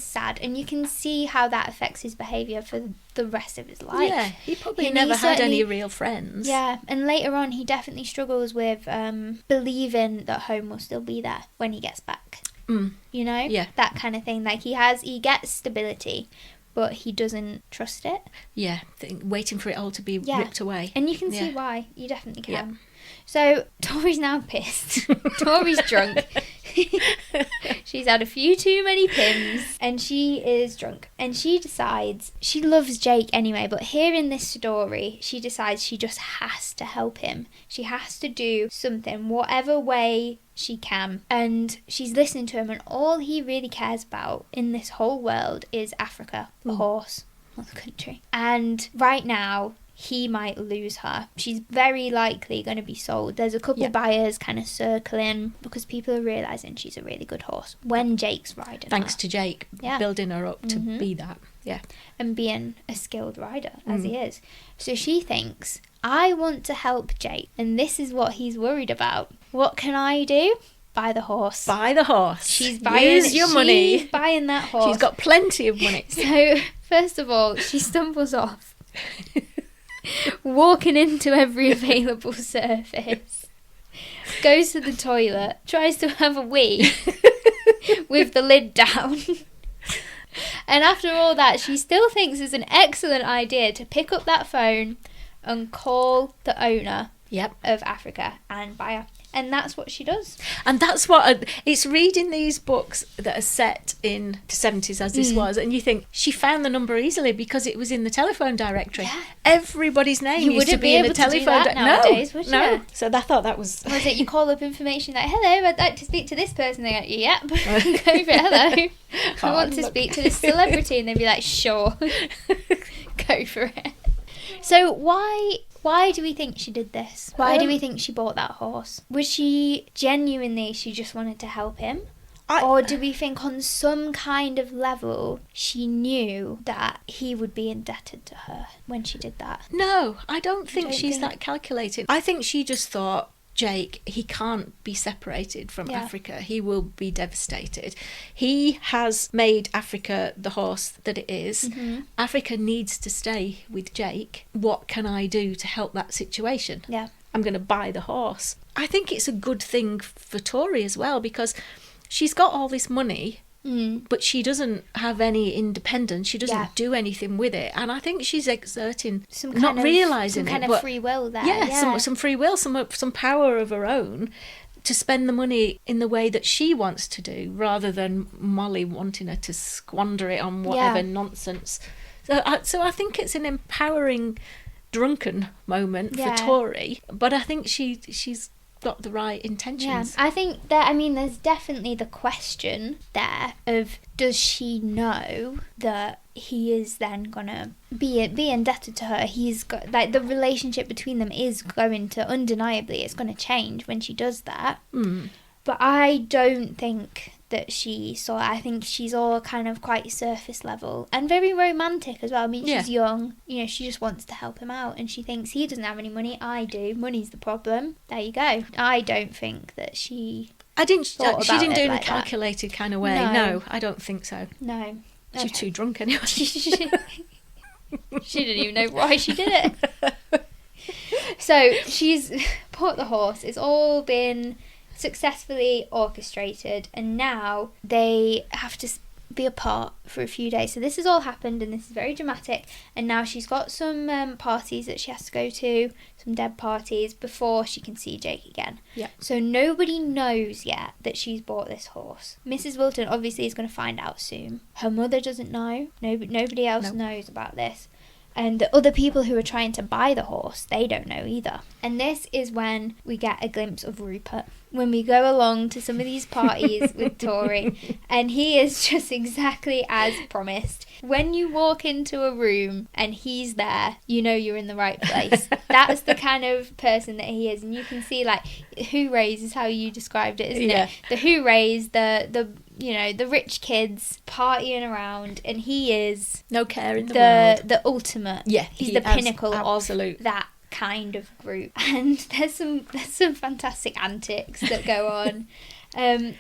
A: sad, and you can see how that affects his behaviour for the rest of his life.
B: Yeah, he probably never had any real friends.
A: Yeah, and later on he definitely struggles with believing that home will still be there when he gets back.
B: Yeah.
A: That kind of thing. Like he gets stability, but he doesn't trust it.
B: Yeah, waiting for it all to be ripped away.
A: And you can see why. You definitely can. Yeah. So Tory's now pissed. Tory's drunk. She's had a few too many Pims and she is drunk. And she decides, she loves Jake anyway, but hearing this story, she decides she just has to help him. She has to do something, whatever way she can. And she's listening to him, and all he really cares about in this whole world is Africa, the horse, not the country. And right now, he might lose her. She's very likely going to be sold. There's a couple of buyers kind of circling because people are realising she's a really good horse when Jake's riding
B: Thanks
A: her.
B: to Jake building her up to be that. Yeah.
A: And being a skilled rider, as he is. So she thinks, I want to help Jake, and this is what he's worried about. What can I do? Buy the horse.
B: Buy the horse.
A: She's buying.
B: Use your money.
A: She's buying that horse.
B: She's got plenty of money.
A: So, first of all, she stumbles off. Walking into every available surface, goes to the toilet, tries to have a wee with the lid down, and after all that she still thinks it's an excellent idea to pick up that phone and call the owner of Africa and buy her. And that's what she does.
B: And that's what... it's reading these books that are set in the 70s, as this was, and you think, she found the number easily because it was in the telephone directory. Yeah. Everybody's name used to be in the telephone directory.
A: Nowadays, would
B: no.
A: You?
B: So I thought that was...
A: Was it you call up information like, hello, I'd like to speak to this person. They're like, yep, go for it, hello. I want to speak to this celebrity. And they'd be like, sure, go for it. So why do we think she did this? Why do we think she bought that horse? Was she genuinely, she just wanted to help him? Or do we think on some kind of level she knew that he would be indebted to her when she did that?
B: No, I don't think she's that calculated. I think she just thought, Jake, he can't be separated from Africa. He will be devastated. He has made Africa the horse that it is. Africa needs to stay with Jake. What can I do to help that situation?
A: Yeah.
B: I'm going to buy the horse. I think it's a good thing for Tory as well, because she's got all this money, but she doesn't have any independence. She doesn't do anything with it. And I think she's exerting, some kind
A: of free will there.
B: Yeah, some free will, some power of her own to spend the money in the way that she wants to do, rather than Molly wanting her to squander it on whatever nonsense. So I think it's an empowering drunken moment for Tory, but I think she's got the right intentions.
A: I think that, there's definitely the question there of, does she know that he is then gonna be indebted to her? He's got, like, the relationship between them is going to, undeniably, it's going to change when she does that. But I don't think that she saw it. I think she's all kind of quite surface level and very romantic as well. She's young, she just wants to help him out, and she thinks he doesn't have any money, I do. Money's the problem. There you go. I don't think that she didn't do it in a calculated
B: kind of way. No, I don't think so.
A: No.
B: She's too drunk anyway.
A: She didn't even know why she did it. So she's bought the horse. It's all been successfully orchestrated, and now they have to be apart for a few days. So this has all happened, and this is very dramatic, and now she's got some parties that she has to go to, some dead parties, before she can see Jake again. So nobody knows yet that she's bought this horse. Mrs. Wilton obviously is going to find out soon. Her mother doesn't know. Nobody else knows about this. And the other people who are trying to buy the horse, they don't know either. And this is when we get a glimpse of Rupert. When we go along to some of these parties with Tory, and he is just exactly as promised. When you walk into a room and he's there, you know you're in the right place. That's the kind of person that he is. And you can see, like, hoorays is how you described it, isn't it? The hoorays, the rich kids partying around, and he is
B: no care in the world.
A: The ultimate.
B: Yeah,
A: he's the pinnacle of that kind of group. And there's some fantastic antics that go on.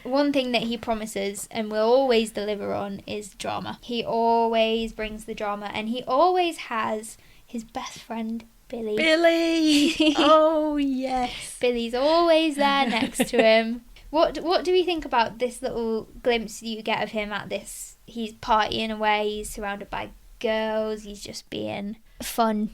A: One thing that he promises and will always deliver on is drama. He always brings the drama, and he always has his best friend Billy.
B: Oh yes,
A: Billy's always there next to him. What do we think about this little glimpse you get of him at this? He's partying away, he's surrounded by girls, he's just being fun.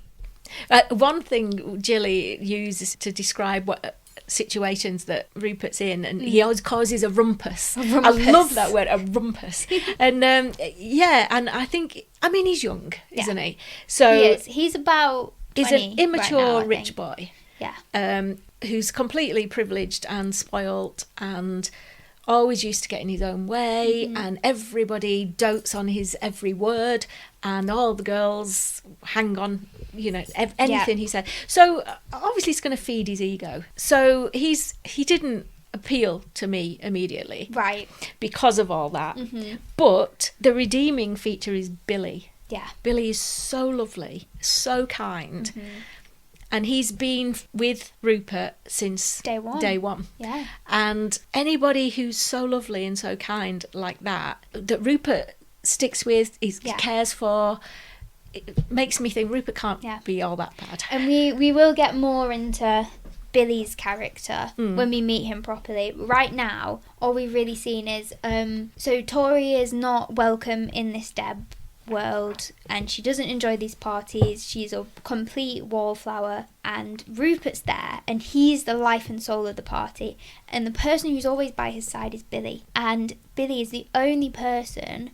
B: One thing Jilly uses to describe what situations that Rupert's in, and he always causes a rumpus. I love that word, a rumpus. And and I think, he's young, isn't he? So
A: he is. He's about 20
B: he's an immature
A: right now,
B: rich boy. Yeah. Who's completely privileged and spoilt and always used to getting his own way, and everybody dotes on his every word, and all the girls hang on, anything he said. So obviously it's going to feed his ego. So he didn't appeal to me immediately,
A: right,
B: because of all that. But the redeeming feature is Billy.
A: Yeah,
B: Billy is so lovely, so kind. And he's been with Rupert since day one.
A: Yeah.
B: And anybody who's so lovely and so kind like that Rupert sticks with, he cares for, it makes me think Rupert can't be all that bad.
A: And we will get more into Billy's character when we meet him properly. Right now, all we've really seen is, so Tory is not welcome in this Deb world, and she doesn't enjoy these parties. She's a complete wallflower, and Rupert's there, and he's the life and soul of the party, and the person who's always by his side is Billy, and Billy is the only person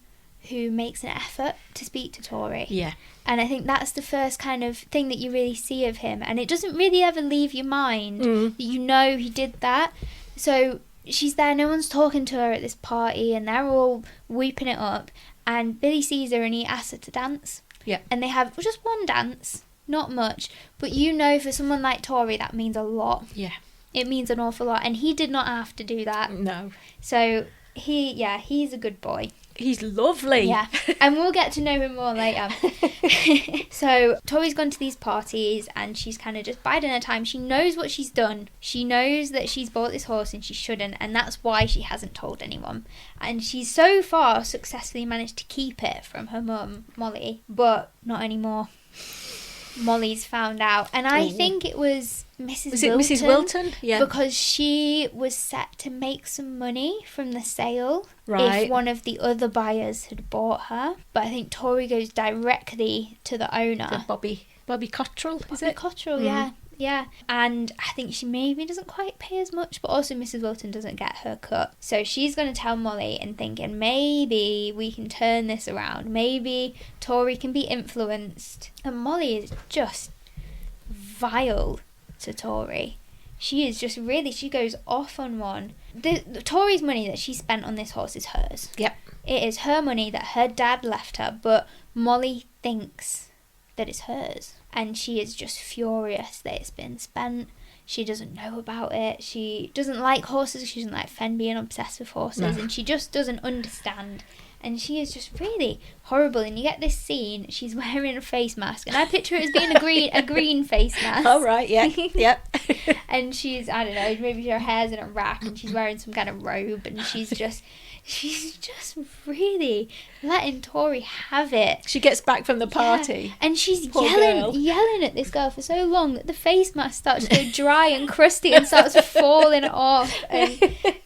A: who makes an effort to speak to Tory.
B: Yeah.
A: And I think that's the first kind of thing that you really see of him, and it doesn't really ever leave your mind that he did that. So she's there, no one's talking to her at this party, and they're all weeping it up. And Billy sees her and he asks her to dance.
B: Yeah.
A: And they have just one dance, not much. But for someone like Tory, that means a lot.
B: Yeah.
A: It means an awful lot. And he did not have to do that.
B: No.
A: So he's a good boy.
B: He's lovely.
A: Yeah, and we'll get to know him more later. So Tori's gone to these parties and she's kind of just biding her time. She knows what she's done. She knows that she's bought this horse and she shouldn't, and that's why she hasn't told anyone. And she's so far successfully managed to keep it from her mum, Molly, but not anymore. Molly's found out, and I think it was Mrs.
B: Wilton? Yeah.
A: Because she was set to make some money from the sale
B: Right.
A: if one of the other buyers had bought her. But I think Tori goes directly to the owner.
B: The Bobby Cottrell, is it?
A: Cottrell, yeah. And I think she maybe doesn't quite pay as much, but also Mrs. Wilton doesn't get her cut. So she's going to tell Molly and thinking, maybe we can turn this around. Maybe Tori can be influenced. And Molly is just vile to Tori. She is just really, she goes off on one. The Tori's money that she spent on this horse is hers.
B: Yep.
A: It is her money that her dad left her, but Molly thinks that it's hers. And she is just furious that it's been spent. She doesn't know about it. She doesn't like horses. She doesn't like Fen being obsessed with horses. No. And she just doesn't understand. And she is just really horrible. And you get this scene, she's wearing a face mask. And I picture it as being a green face mask.
B: Oh, right, yeah. Yep.
A: And she's, I don't know, maybe her hair's in a wrap and she's wearing some kind of robe. And she's just really letting Tori have it.
B: She gets back from the party.
A: Yeah. And she's yelling at this girl for so long that the face mask starts to go dry and crusty and starts falling off. And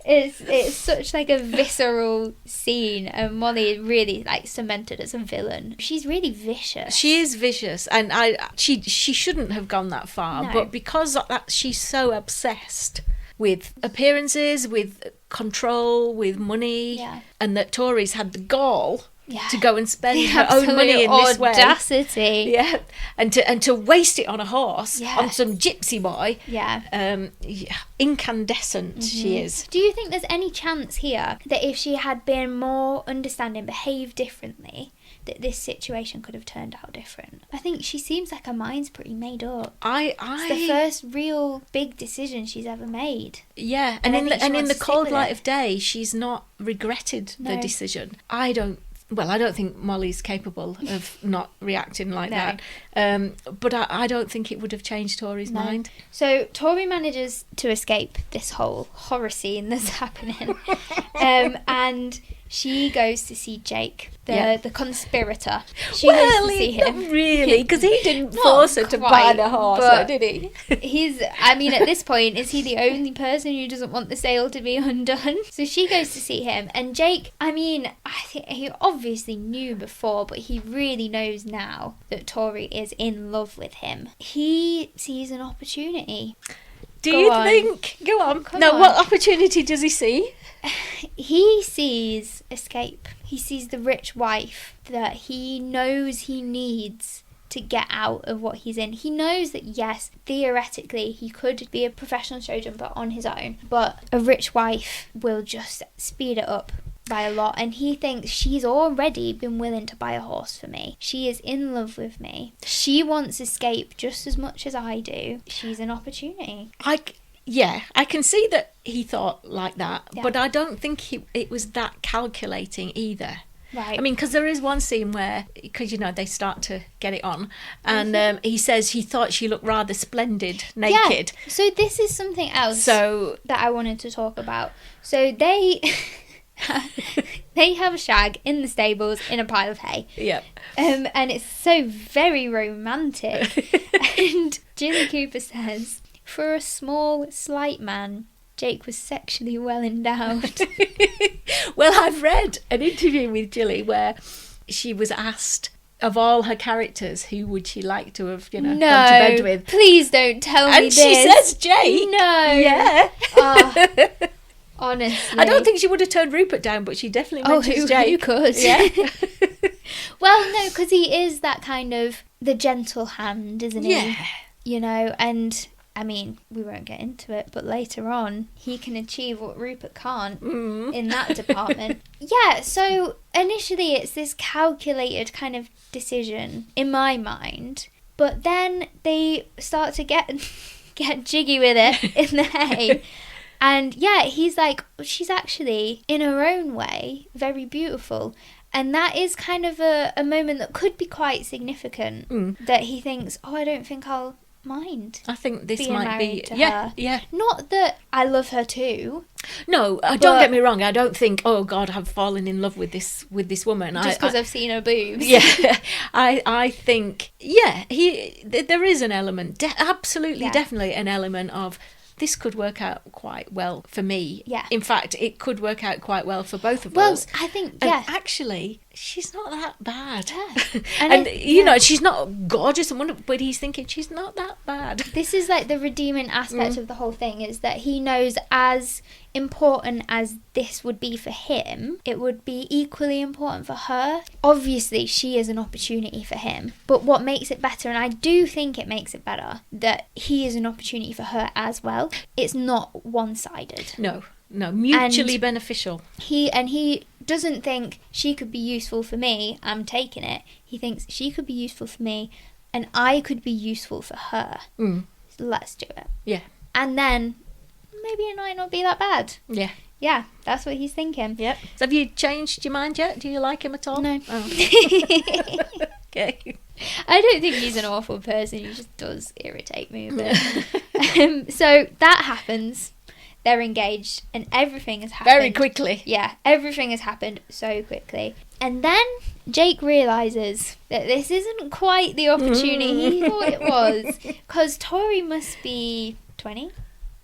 A: it's such like a visceral scene. And Molly is really like cemented as a villain. She's really vicious.
B: She is vicious, and she shouldn't have gone that far.
A: No.
B: But because of that, she's so obsessed with appearances, with control, with money, and that Tori's had the gall to go and spend her own money in this way.
A: Audacity.
B: Yeah, and to waste it on a horse, on some gypsy boy. Incandescent she is.
A: Do you think there's any chance here that if she had been more understanding, behaved differently, that this situation could have turned out different? I think she seems like her mind's pretty made up. It's the first real big decision she's ever made.
B: Yeah, and in the cold light of day, she's not regretted the decision. I don't think Molly's capable of not reacting like that. But I don't think it would have changed Tori's mind.
A: So Tori manages to escape this whole horror scene that's happening. And she goes to see Jake, the conspirator. She goes to see him.
B: Not really, because he didn't force her to buy the horse, did he?
A: At this point, is he the only person who doesn't want the sale to be undone? So she goes to see him, and Jake, I think he obviously knew before, but he really knows now that Tori is in love with him. He sees an opportunity.
B: Do you think? Go on. What opportunity does he see?
A: He sees escape. He sees the rich wife that he knows he needs to get out of what he's in. He knows that, yes, theoretically he could be a professional show jumper on his own, but a rich wife will just speed it up by a lot, and he thinks she's already been willing to buy a horse for me. She is in love with me. She wants escape just as much as I do. She's an opportunity.
B: I can see that he thought like that, but I don't think it was that calculating either.
A: Right.
B: I mean, because there is one scene where, because, they start to get it on, and he says he thought she looked rather splendid naked.
A: Yeah. So this is something else that I wanted to talk about. So they have a shag in the stables in a pile of hay.
B: Yep.
A: And it's so very romantic. And Jilly Cooper says, for a small, slight man, Jake was sexually well endowed.
B: Well, I've read an interview with Jilly where she was asked, of all her characters, who would she like to have, gone to bed with?
A: Please don't tell me this.
B: And she says Jake.
A: No.
B: Yeah.
A: Honestly.
B: I don't think she would have turned Rupert down, but she definitely mentions Jake.
A: Who could?
B: Yeah.
A: Well, no, because he is that kind of the gentle hand, isn't he?
B: Yeah.
A: And I mean, we won't get into it, but later on, he can achieve what Rupert can't in that department. Yeah, so initially it's this calculated kind of decision in my mind, but then they start to get jiggy with it in the hay. And yeah, he's like, she's actually, in her own way, very beautiful. And that is kind of a moment that could be quite significant. That he thinks, oh, I don't think I'll mind.
B: I think this
A: being
B: might be...
A: married to
B: Yeah,
A: her.
B: yeah.
A: Not that I love her too.
B: No, don't get me wrong. I don't think, oh God, I've fallen in love with this woman.
A: Just because I've seen her boobs.
B: Yeah, I think, yeah, there is an element, absolutely, definitely an element of, this could work out quite well for me.
A: Yeah.
B: In fact, it could work out quite well for both of
A: Well,
B: us.
A: I think,
B: And
A: yeah.
B: actually, she's not that bad.
A: Yeah.
B: And, you know, she's not gorgeous and wonderful, but he's thinking she's not that bad.
A: This is like the redeeming aspect of the whole thing, is that he knows as important as this would be for him, it would be equally important for her. Obviously, she is an opportunity for him, but what makes it better, and I do think it makes it better, that he is an opportunity for her as well. It's not one-sided.
B: No, mutually beneficial.
A: He doesn't think she could be useful for me, I'm taking it. He thinks she could be useful for me and I could be useful for her. So let's do it.
B: Yeah.
A: And then maybe it might not be that bad.
B: Yeah.
A: Yeah, that's what he's thinking.
B: Yep. So have you changed your mind yet? Do you like him at all?
A: No.
B: Oh. Okay.
A: I don't think he's an awful person. He just does irritate me a bit. So that happens. They're engaged and everything has happened.
B: Very quickly.
A: Yeah, everything has happened so quickly. And then Jake realises that this isn't quite the opportunity he thought it was. Because Tori must be 20,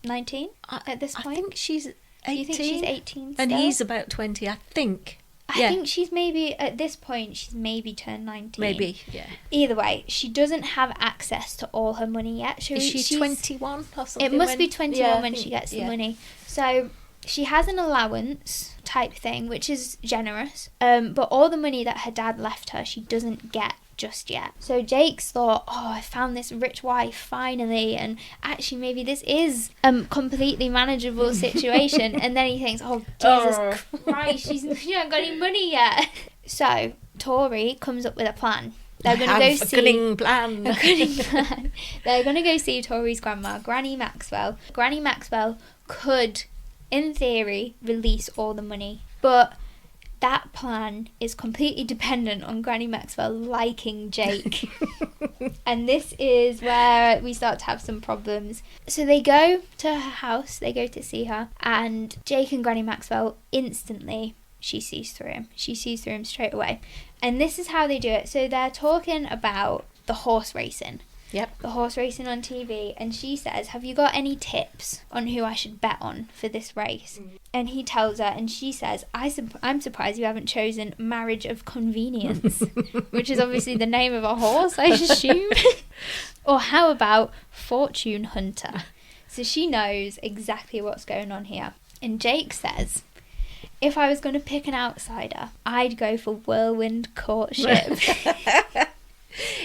A: 19 at this point.
B: I think she's 18.
A: You think she's 18 still?
B: And he's about 20, I think.
A: I think she's maybe, at this point, she's maybe turned 19.
B: Maybe, yeah.
A: Either way, she doesn't have access to all her money yet.
B: Is she 21 or something?
A: It must be 21 when she gets the money. So she has an allowance type thing, which is generous. But all the money that her dad left her, she doesn't get just yet. So Jake's thought, oh, I found this rich wife finally, and actually maybe this is a completely manageable situation. And then he thinks, oh, Jesus Christ, she hasn't got any money yet. So Tori comes up with a plan. They're going to go see
B: a cunning plan.
A: They're going to go see Tori's grandma, Granny Maxwell. Granny Maxwell could, in theory, release all the money, but that plan is completely dependent on Granny Maxwell liking Jake. And this is where we start to have some problems. So they go to her house, they go to see her, and Jake and Granny Maxwell instantly, she sees through him. She sees through him straight away. And this is how they do it. So they're talking about the horse racing.
B: Yep.
A: The horse racing on TV, and she says, have you got any tips on who I should bet on for this race? And he tells her, and she says, I'm surprised you haven't chosen Marriage of Convenience, which is obviously the name of a horse, I assume. Or how about Fortune Hunter? So she knows exactly what's going on here. And Jake says, if I was going to pick an outsider, I'd go for Whirlwind Courtship.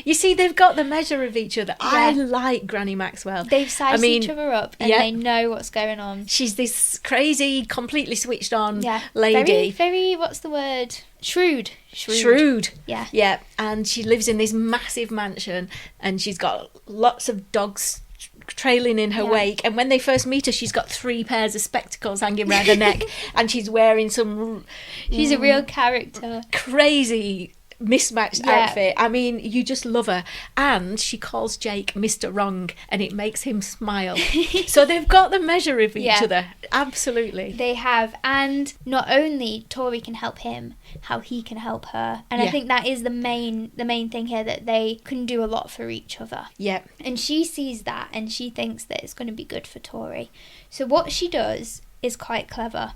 B: You see, they've got the measure of each other. Yeah. I like Granny Maxwell.
A: They've sized each other up and they know what's going on.
B: She's this crazy, completely switched on
A: lady.
B: Very,
A: very, what's the word? Shrewd.
B: Yeah. Yeah. And she lives in this massive mansion and she's got lots of dogs trailing in her wake, and when they first meet her she's got 3 pairs of spectacles hanging around her neck and she's wearing some
A: she's a real character,
B: crazy mismatched outfit. I mean, you just love her. And she calls Jake Mr. Wrong and it makes him smile. So they've got the measure of each other. Absolutely.
A: They have. And not only Tori can help him, how he can help her. And I think that is the main thing here, that they can do a lot for each other.
B: Yeah.
A: And she sees that and she thinks that it's going to be good for Tori. So what she does is quite clever.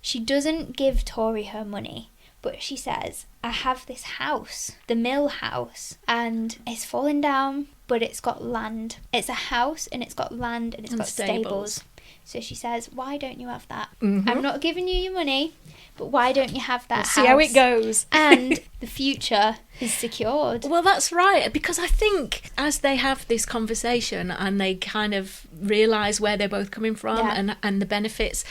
A: She doesn't give Tori her money, but she says, I have this house, the mill house, and it's fallen down, but it's got land. It's a house and it's got land and it's got stables. So she says, why don't you have that? Mm-hmm. I'm not giving you your money, but why don't you have that house?
B: See how it goes.
A: And the future is secured.
B: Well, that's right, because I think as they have this conversation and they kind of realise where they're both coming from and the benefits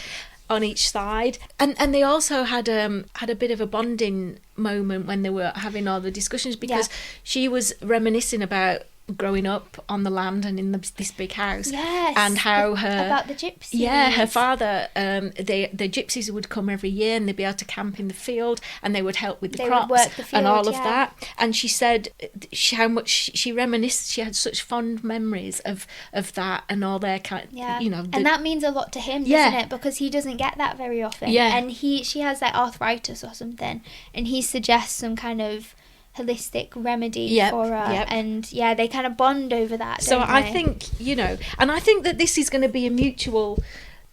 B: on each side, and they also had a bit of a bonding moment when they were having all the discussions, because she was reminiscing about growing up on the land and in this big house.
A: Yes.
B: And how
A: about the gypsies.
B: Yeah, her father, the gypsies would come every year and they'd be able to camp in the field and they would help with the crops
A: would work the field,
B: and all of that. And she said how much she reminisced. She had such fond memories of that and all their kind.
A: And that means a lot to him, doesn't it? Because he doesn't get that very often. Yeah. And she has like arthritis or something, and he suggests some kind of holistic remedy for her, and they kind of bond over that.
B: So I think, and I think that this is going to be a mutual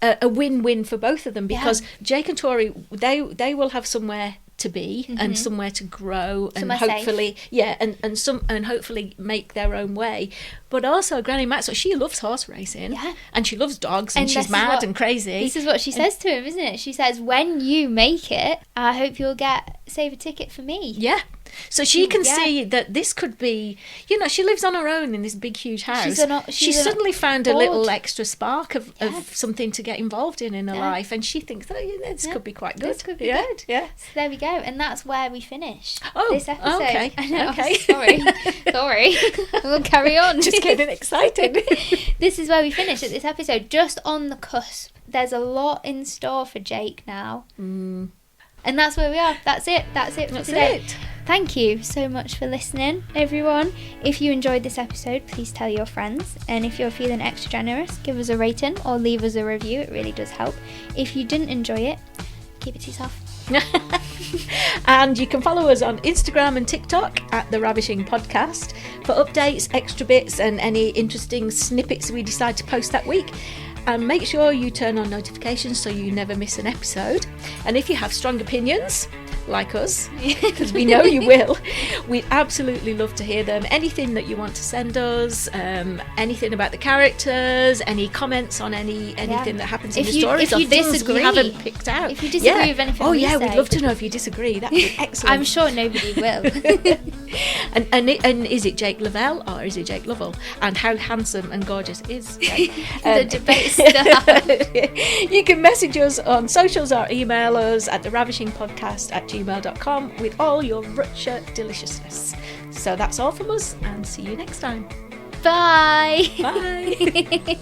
B: a win-win for both of them, because Jake and Tory, they will have somewhere to be and somewhere to grow and somewhere hopefully safe. and hopefully make their own way. But also Granny Maxwell, she loves horse racing and she loves dogs and she's mad and crazy.
A: This is what she says to him, isn't it? She says, when you make it, I hope you'll save a ticket for me.
B: Yeah. So she can see that this could be, she lives on her own in this big, huge house. She's suddenly found a little extra spark of something to get involved in her life, and she thinks, this could be quite good.
A: This could be good.
B: Yeah.
A: So there we go, and that's where we finish
B: this
A: episode.
B: Okay.
A: I know,
B: Okay.
A: Sorry. We'll carry on.
B: Just getting excited.
A: This is where we finish at this episode, just on the cusp. There's a lot in store for Jake now. And that's where we are. That's it for today. Thank you so much for listening, everyone. If you enjoyed this episode, please tell your friends. And if you're feeling extra generous, give us a rating or leave us a review. It really does help. If you didn't enjoy it, keep it to yourself.
B: And you can follow us on Instagram and TikTok at The Ravishing Podcast for updates, extra bits, and any interesting snippets we decide to post that week. And make sure you turn on notifications so you never miss an episode. And if you have strong opinions, like us, because we know you will, we'd absolutely love to hear them. Anything that you want to send us, anything about the characters, any comments on anything that happens in the stories,
A: if you
B: things
A: disagree,
B: we haven't picked out.
A: If you disagree with anything we say.
B: We'd love to know if you disagree. That'd be excellent.
A: I'm sure nobody will.
B: and is it Jake Lavelle or is it Jake Lovell? And how handsome and gorgeous is Jake?
A: The debate stuff.
B: You can message us on socials or email us at theravishingpodcast@gmail.com with all your Rutshire deliciousness. So that's all from us, and see you next time.
A: Bye.
B: Bye.